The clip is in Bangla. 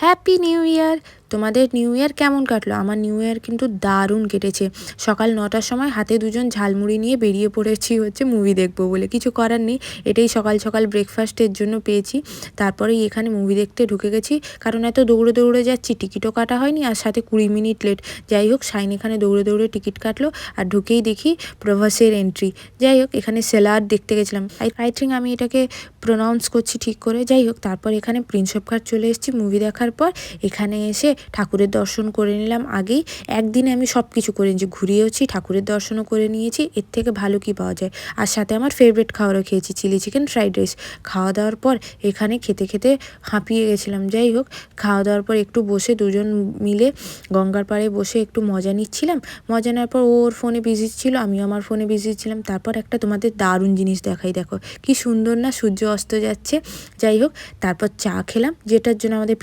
Happy new year! তোমাদের নিউ ইয়ার কেমন কাটলো? আমার নিউ ইয়ার কিন্তু দারুণ কেটেছে। সকাল ৯টার সময় হাতে দুজন ঝালমুড়ি নিয়ে বেরিয়ে পড়েছি হচ্ছে মুভি দেখবো বলে। কিছু করার নেই, এটাই সকাল সকাল ব্রেকফাস্টের জন্য পেয়েছি। তারপরেই এখানে মুভি দেখতে ঢুকে গেছি, কারণ এত দৌড়ে দৌড়ে যাচ্ছি, টিকিটও কাটা হয়নি আর সাথে ২০ মিনিট লেট। যাই হোক, শাইন এখানে দৌড়ে দৌড়ে টিকিট কাটলো আর ঢুকেই দেখি প্রভাসের এন্ট্রি। যাই হোক, এখানে সেলার দেখতে গেছিলাম। আই থিঙ্ক আমি এটাকে প্রোনাউন্স করছি ঠিক করে। যাই হোক, তারপর এখানে প্রিন্স অফ ঘাট চলে এসেছি মুভি দেখার পর। এখানে এসে ঠাকুরের দর্শন করে নিলাম আগেই। একদিনে আমি সব কিছু করে নিয়েছি, ঘুরিয়েওছি, ঠাকুরের দর্শনও করে নিয়েছি। এর থেকে ভালো কি পাওয়া যায়? আর সাথে আমার ফেভারিট খাবারও খেয়েছি, চিলি চিকেন ফ্রাইড রাইস। খাওয়া দাওয়ার পর এখানে খেতে খেতে হাঁপিয়ে গেছিলাম। যাই হোক, খাওয়া দাওয়ার পর একটু বসে দুজন মিলে গঙ্গার পাড়ে বসে একটু মজা নিচ্ছিলাম। মজা নেওয়ার পর ওর ফোনে বিজি ছিল, আমিও আমার ফোনে বিজি ছিলাম। তারপর একটা তোমাদের দারুণ জিনিস দেখাই, দেখো কি সুন্দর না, সূর্য অস্ত যাচ্ছে। যাই হোক, তারপর চা খেলাম, যেটার জন্য আমাদের